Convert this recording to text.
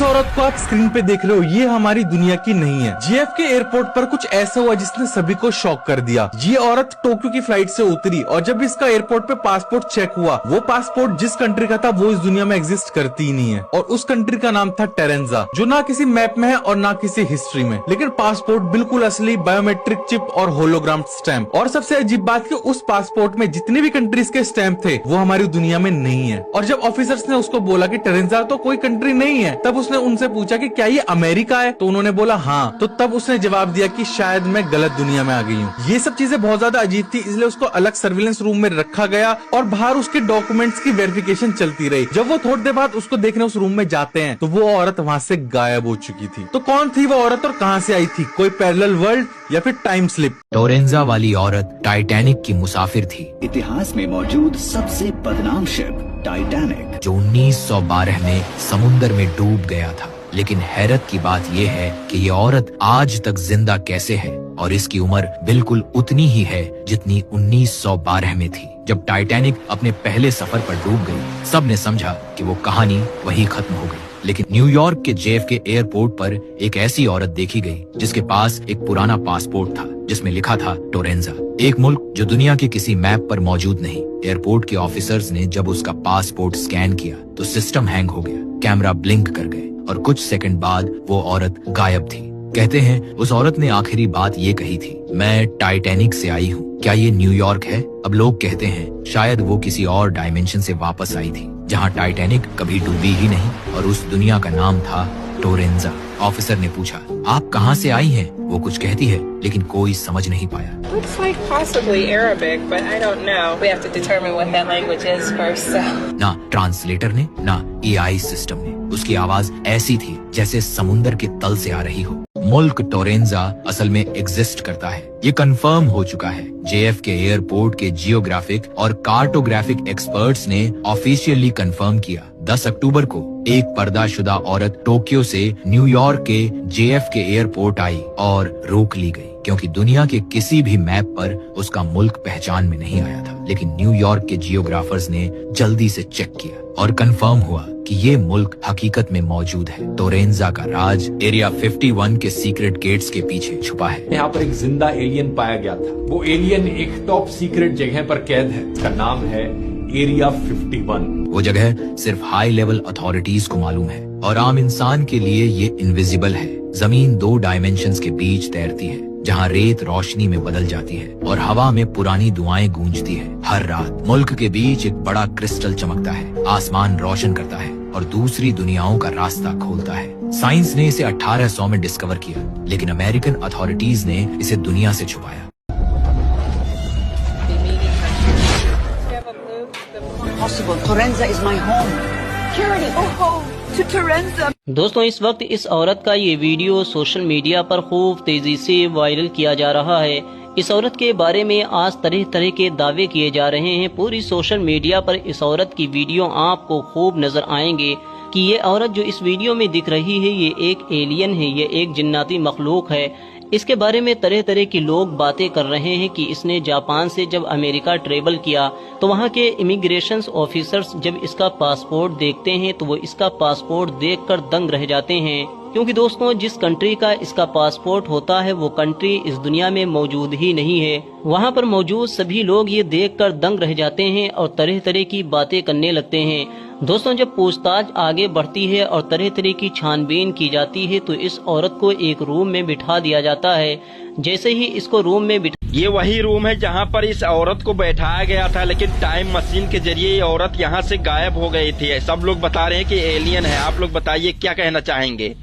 जिस औरत को आप स्क्रीन पे देख रहे हो ये हमारी दुनिया की नहीं है। JFK एयरपोर्ट पर कुछ ऐसा हुआ जिसने सभी को शॉक कर दिया। ये औरत टोक्यो की फ्लाइट से उतरी और जब इसका एयरपोर्ट पे पासपोर्ट चेक हुआ, वो पासपोर्ट जिस कंट्री का था वो इस दुनिया में एग्जिस्ट करती ही नहीं है। और उस कंट्री का नाम था टेरेंजा, जो ना किसी मैप में है और ना किसी हिस्ट्री में। लेकिन पासपोर्ट बिल्कुल असली, बायोमेट्रिक चिप और होलोग्राम स्टैम्प। और सबसे अजीब बात कि उस पासपोर्ट में जितने भी कंट्रीज के स्टैम्प थे वो हमारी दुनिया में नहीं है। और जब ऑफिसर्स ने उसको बोला कि टेरेंजा तो कोई कंट्री नहीं है, तब उसने उनसे पूछा कि क्या ये अमेरिका है, तो उन्होंने बोला हाँ। तो तब उसने जवाब दिया कि शायद मैं गलत दुनिया में आ गई हूँ। ये सब चीजें बहुत ज्यादा अजीब थी, इसलिए उसको अलग सर्विलेंस रूम में रखा गया और बाहर उसके डॉक्यूमेंट्स की वेरिफिकेशन चलती रही। जब वो थोड़ी देर बाद उसको देखने उस रूम में जाते हैं तो वो औरत वहाँ से गायब हो चुकी थी। तो कौन थी वो औरत और कहाँ से आई थी? कोई पैरेलल वर्ल्ड या फिर टाइम स्लिप? टोरेंजा वाली औरत टाइटैनिक की मुसाफिर थी। इतिहास में मौजूद सबसे बदनाम शिप टाइटैनिक, जो 1912 में समुद्र में डूब गया था। लेकिन हैरत की बात यह है कि ये औरत आज तक जिंदा कैसे है, और इसकी उम्र बिल्कुल उतनी ही है जितनी 1912 में थी, जब टाइटैनिक अपने पहले सफर पर डूब गई। सब ने समझा कि वो कहानी वही खत्म हो गई। लेकिन न्यूयॉर्क के JFK एयरपोर्ट पर एक ऐसी औरत देखी गई जिसके पास एक पुराना पासपोर्ट था जिसमें लिखा था टोरेंजा, एक मुल्क जो दुनिया के किसी मैप पर मौजूद नहीं। एयरपोर्ट के ऑफिसर्स ने जब उसका पासपोर्ट स्कैन किया तो सिस्टम हैंग हो गया, कैमरा ब्लिंक कर गए और कुछ सेकंड बाद वो औरत गायब थी। कहते हैं उस औरत ने आखिरी बात ये कही थी, मैं टाइटैनिक से आई हूँ, क्या ये न्यूयॉर्क है? अब लोग कहते हैं शायद वो किसी और डायमेंशन से वापस आई थी जहाँ टाइटैनिक कभी डूबी ही नहीं, और उस दुनिया का नाम था टोरेंजा। ऑफिसर ने पूछा, आप कहाँ से आई हैं? वो कुछ कहती है लेकिन कोई समझ नहीं पाया। Looks like possibly Arabic, but I don't know. We have to determine what that language is first. So. ना ट्रांसलेटर ने ना AI सिस्टम ने। उसकी आवाज ऐसी थी जैसे समुंदर के तल से आ रही हो। मुल्क टोरेंजा असल में एग्जिस्ट करता है, ये कंफर्म हो चुका है। JFK एयरपोर्ट के जियोग्राफिक और कार्टोग्राफिक एक्सपर्ट्स ने ऑफिशियली कंफर्म किया। 10 अक्टूबर को एक पर्दाशुदा औरत टोक्यो से न्यूयॉर्क के JFK एयरपोर्ट आई और रोक ली गई, क्योंकि दुनिया के किसी भी मैप पर उसका मुल्क पहचान में नहीं आया था। लेकिन न्यूयॉर्क के जियोग्राफर्स ने जल्दी से चेक किया और कंफर्म हुआ कि ये मुल्क हकीकत में मौजूद है। टोरेंजा का राज एरिया 51 के सीक्रेट गेट्स के पीछे छुपा है। यहाँ पर एक जिंदा एलियन पाया गया था। वो एलियन एक टॉप सीक्रेट जगह पर कैद है, उसका नाम है एरिया 51। वो जगह सिर्फ हाई लेवल अथॉरिटीज को मालूम है और आम इंसान के लिए ये इनविजिबल है। जमीन 2 डायमेंशंस के बीच तैरती है, जहाँ रेत रोशनी में बदल जाती है और हवा में पुरानी दुआएं गूंजती है। हर रात मुल्क के बीच एक बड़ा क्रिस्टल चमकता है, आसमान रोशन करता है और दूसरी दुनियाओं का रास्ता खोलता है। साइंस ने इसे 1800 में डिस्कवर किया, लेकिन अमेरिकन अथॉरिटीज ने इसे दुनिया से छुपाया। दोस्तों, इस वक्त इस औरत का ये वीडियो सोशल मीडिया पर खूब तेजी से वायरल किया जा रहा है। इस औरत के बारे में आज तरह तरह के दावे किए जा रहे हैं। पूरी सोशल मीडिया पर इस औरत की वीडियो आपको खूब नजर आएंगे कि ये औरत जो इस वीडियो में दिख रही है ये एक एलियन है, ये एक जिन्नाती मखलूक है। इसके बारे में तरह तरह के लोग बातें कर रहे हैं कि इसने जापान से जब अमेरिका ट्रेवल किया तो वहाँ के इमिग्रेशन ऑफिसर्स जब इसका पासपोर्ट देखते हैं तो वो इसका पासपोर्ट देखकर दंग रह जाते हैं, क्योंकि दोस्तों जिस कंट्री का इसका पासपोर्ट होता है वो कंट्री इस दुनिया में मौजूद ही नहीं है। वहाँ पर मौजूद सभी लोग ये देखकर दंग रह जाते हैं और तरह तरह की बातें करने लगते हैं। दोस्तों, जब पूछताछ आगे बढ़ती है और तरह तरह की छानबीन की जाती है तो इस औरत को एक रूम में बिठा दिया जाता है। जैसे ही इसको रूम में ये वही रूम है जहाँ पर इस औरत को बैठाया गया था, लेकिन टाइम मशीन के जरिए ये औरत यहाँ से गायब हो गई थी। सब लोग बता रहे हैं कि एलियन है। आप लोग बताइए क्या कहना चाहेंगे।